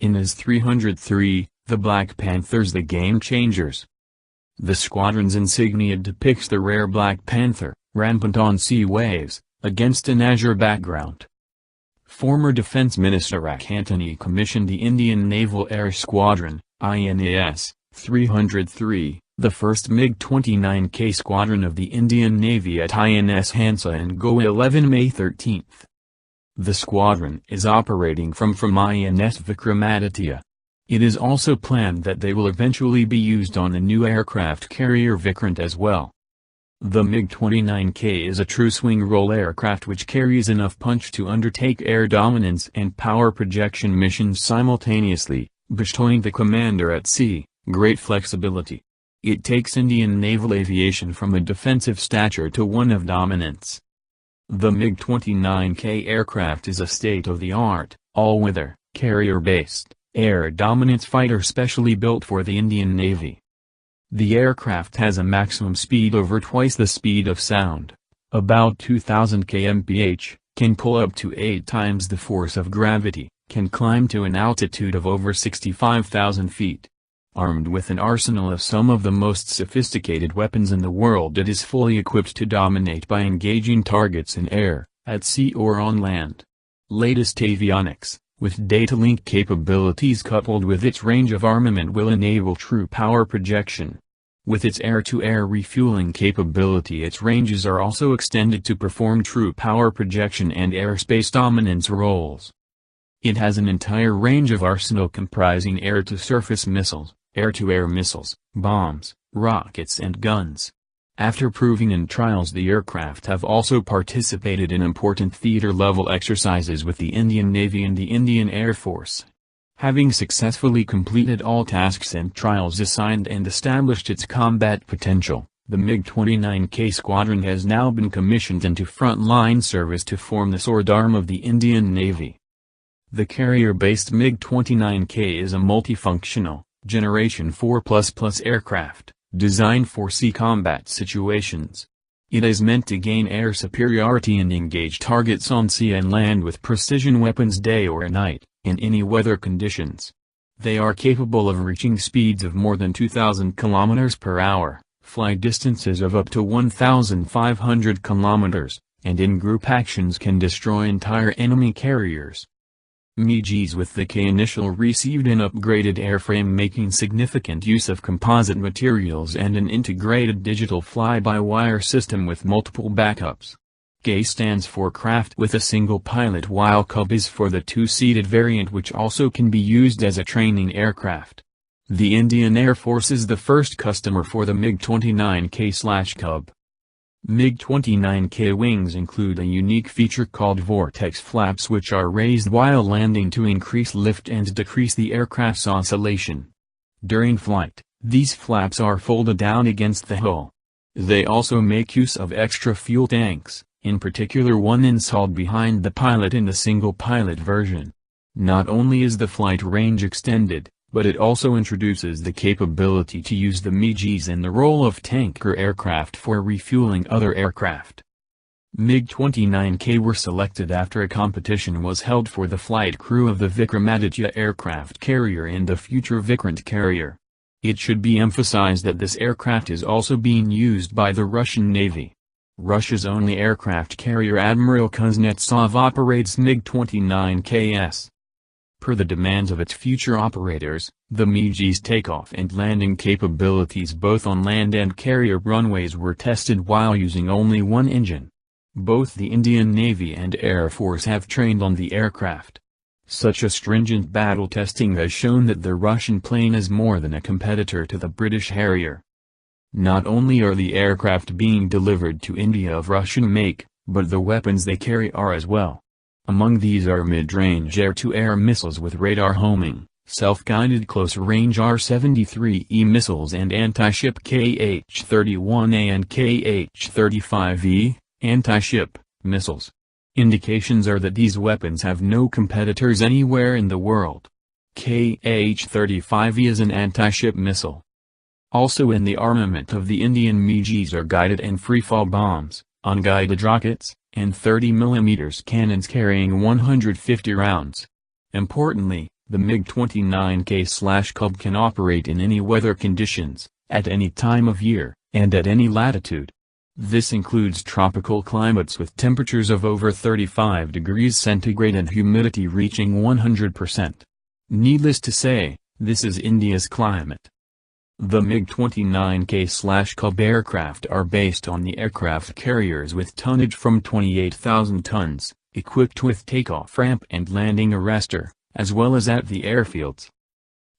IANS 303, the Black Panthers, the Game Changers. The squadron's insignia depicts the rare Black Panther, rampant on sea waves, against an azure background. Former Defense Minister Rack Antony commissioned the Indian Naval Air Squadron, IANS 303, the first MiG 29K squadron of the Indian Navy at IANS Hansa in Goa 11 May 13. The squadron is operating from IANS Vikramaditya. It is also planned that they will eventually be used on the new aircraft carrier Vikrant as well. The MiG 29K is a true swing-roll aircraft which carries enough punch to undertake air dominance and power projection missions simultaneously, bestowing the commander at sea great flexibility. It takes Indian naval aviation from a defensive stature to one of dominance. The MiG 29K aircraft is a state-of-the-art, all-weather, carrier-based, air dominance fighter specially built for the Indian Navy. The aircraft has a maximum speed over twice the speed of sound, about 2000 kmph, can pull up to 8 times the force of gravity, can climb to an altitude of over 65,000 feet. Armed with an arsenal of some of the most sophisticated weapons in the world, it is fully equipped to dominate by engaging targets in air, at sea or on land. Latest avionics, with data link capabilities coupled with its range of armament, will enable true power projection. With its air-to-air refueling capability, its ranges are also extended to perform true power projection and airspace dominance roles. It has an entire range of arsenal comprising air-to-surface missiles, air-to-air missiles, bombs, rockets and guns. After proving in trials, the aircraft have also participated in important theater-level exercises with the Indian Navy and the Indian Air Force. Having successfully completed all tasks and trials assigned and established its combat potential, the MiG 29K squadron has now been commissioned into front-line service to form the sword arm of the Indian Navy. The carrier-based MiG 29K is a multifunctional, Generation 4++ aircraft, designed for sea combat situations. It is meant to gain air superiority and engage targets on sea and land with precision weapons day or night, in any weather conditions. They are capable of reaching speeds of more than 2,000 km per hour, fly distances of up to 1,500 km, and in group actions can destroy entire enemy carriers. MiGs with the K initial received an upgraded airframe, making significant use of composite materials and an integrated digital fly-by-wire system with multiple backups. K stands for craft with a single pilot, while Cub is for the two-seated variant, which also can be used as a training aircraft. The Indian Air Force is the first customer for the MiG 29K/Cub. MiG 29K wings include a unique feature called vortex flaps, which are raised while landing to increase lift and decrease the aircraft's oscillation. During flight, these flaps are folded down against the hull. They also make use of extra fuel tanks, in particular one installed behind the pilot in the single-pilot version. Not only is the flight range extended, but it also introduces the capability to use the MiGs in the role of tanker aircraft for refueling other aircraft. MiG 29K were selected after a competition was held for the flight crew of the Vikramaditya aircraft carrier and the future Vikrant carrier. It should be emphasized that this aircraft is also being used by the Russian Navy. Russia's only aircraft carrier Admiral Kuznetsov operates MiG 29Ks. Per the demands of its future operators, the MiG's takeoff and landing capabilities both on land and carrier runways were tested while using only one engine. Both the Indian Navy and Air Force have trained on the aircraft. Such a stringent battle testing has shown that the Russian plane is more than a competitor to the British Harrier. Not only are the aircraft being delivered to India of Russian make, but the weapons they carry are as well. Among these are mid-range air-to-air missiles with radar homing, self-guided close-range R-73E missiles and anti-ship KH-31A and KH-35E, anti-ship missiles. Indications are that these weapons have no competitors anywhere in the world. KH-35E is an anti-ship missile. Also in the armament of the Indian MiGs are guided and free-fall bombs, unguided rockets, and 30mm cannons carrying 150 rounds. Importantly, The MiG 29K/Cub can operate in any weather conditions, at any time of year, and at any latitude. This includes tropical climates with temperatures of over 35 degrees centigrade and humidity reaching 100%. Needless to say, this is India's climate. The MiG 29K/Cub aircraft are based on the aircraft carriers with tonnage from 28,000 tons, equipped with takeoff ramp and landing arrestor, as well as at the airfields.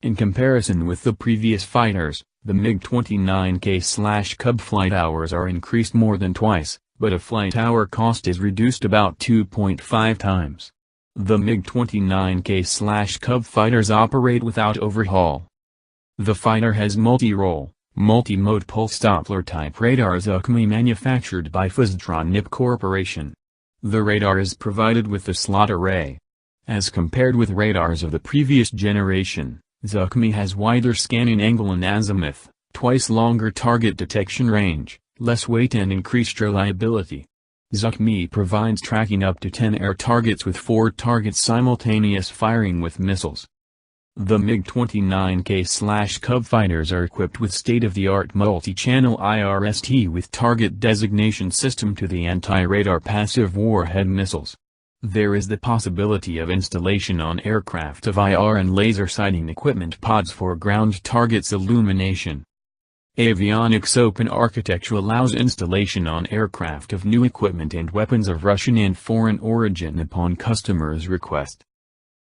In comparison with the previous fighters, the MiG 29K/Cub flight hours are increased more than twice, but a flight hour cost is reduced about 2.5 times. The MiG 29K/Cub fighters operate without overhaul. The fighter has multi-role, multi-mode pulse Doppler type radar ZUCMI manufactured by Fuztron NIP Corporation. The radar is provided with the slot array. As compared with radars of the previous generation, ZUCMI has wider scanning angle and azimuth, twice longer target detection range, less weight and increased reliability. ZUCMI provides tracking up to 10 air targets with 4 targets simultaneous firing with missiles. The MiG 29K/Cub fighters are equipped with state-of-the-art multi-channel IRST with target designation system to the anti-radar passive warhead missiles. There is the possibility of installation on aircraft of IR and laser sighting equipment pods for ground targets illumination. Avionics open architecture allows installation on aircraft of new equipment and weapons of Russian and foreign origin upon customer's request.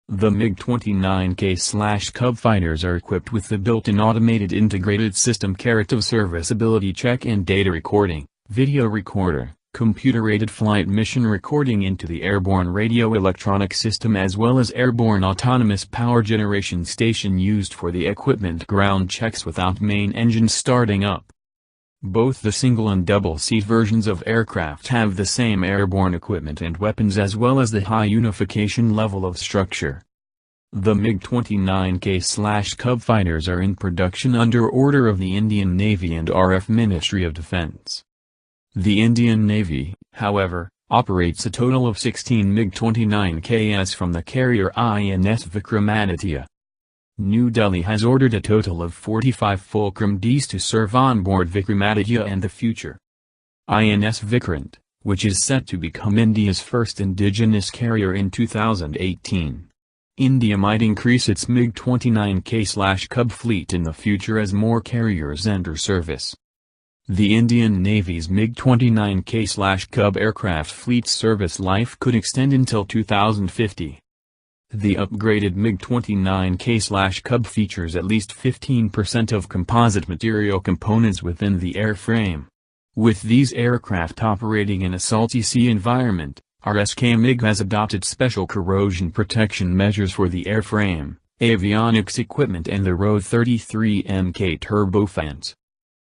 The MiG 29K/Cub fighters are equipped with the built-in automated integrated system of serviceability check and data recording, video recorder, computer-aided flight mission recording into the airborne radio electronic system as well as airborne autonomous power generation station used for the equipment ground checks without main engine starting up. Both the single and double-seat versions of aircraft have the same airborne equipment and weapons as well as the high unification level of structure. The MiG 29K/Cub fighters are in production under order of the Indian Navy and RF Ministry of Defense. The Indian Navy, however, operates a total of 16 MiG 29Ks from the carrier IANS Vikramaditya. New Delhi has ordered a total of 45 Fulcrum Ds to serve on board Vikramaditya and the future INS Vikrant, which is set to become India's first indigenous carrier in 2018. India might increase its MiG 29K/Cub fleet in the future as more carriers enter service. The Indian Navy's MiG 29K/Cub aircraft fleet service life could extend until 2050. The upgraded MiG 29K/Cub features at least 15% of composite material components within the airframe. With these aircraft operating in a salty sea environment, RSK MiG has adopted special corrosion protection measures for the airframe, avionics equipment and the RO 33MK turbofans.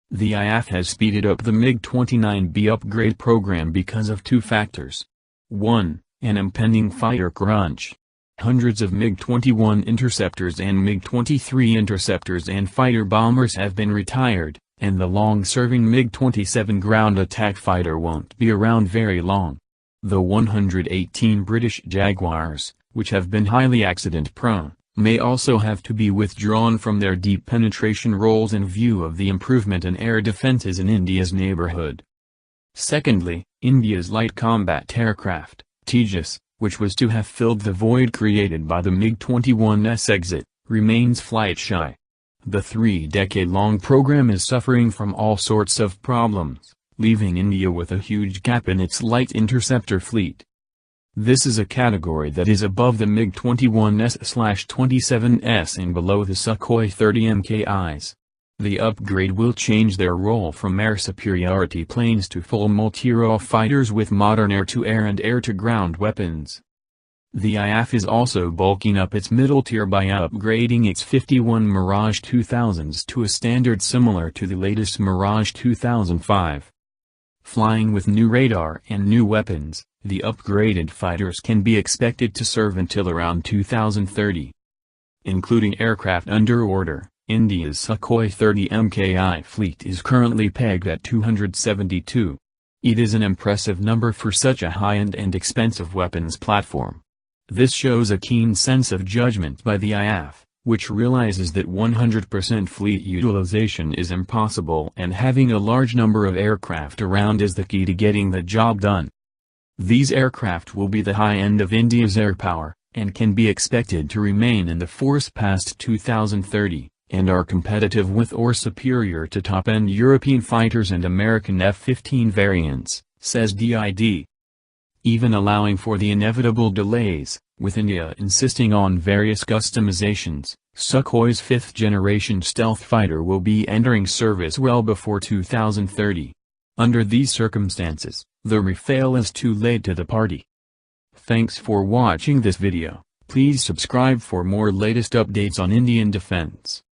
The IAF has speeded up the MiG-29B upgrade program because of two factors. 1. An impending fighter crunch. Hundreds of MiG-21 interceptors and MiG-23 interceptors and fighter bombers have been retired, and the long-serving MiG-27 ground attack fighter won't be around very long. The 118 British Jaguars, which have been highly accident-prone, may also have to be withdrawn from their deep penetration roles in view of the improvement in air defenses in India's neighborhood. Secondly, India's light combat aircraft, Tejas, which was to have filled the void created by the MiG-21's exit, remains flight-shy. The 3-decade-long program is suffering from all sorts of problems, leaving India with a huge gap in its light interceptor fleet. This is a category that is above the MiG-21S/27S and below the Sukhoi 30MKIs. The upgrade will change their role from air superiority planes to full multi-role fighters with modern air-to-air and air-to-ground weapons. The IAF is also bulking up its middle tier by upgrading its 51 Mirage 2000s to a standard similar to the latest Mirage 2005. Flying with new radar and new weapons, the upgraded fighters can be expected to serve until around 2030. Including aircraft under order, India's Sukhoi 30 MKI fleet is currently pegged at 272. It is an impressive number for such a high-end and expensive weapons platform. This shows a keen sense of judgment by the IAF, which realizes that 100% fleet utilization is impossible and having a large number of aircraft around is the key to getting the job done. These aircraft will be the high end of India's air power, and can be expected to remain in the force past 2030, and are competitive with or superior to top-end European fighters and American F-15 variants, says DID. Even allowing for the inevitable delays, with India insisting on various customizations, Sukhoi's fifth-generation stealth fighter will be entering service well before 2030. Under these circumstances, the Rafale is too late to the party. Thanks for watching this video. Please subscribe for more latest updates on Indian defense.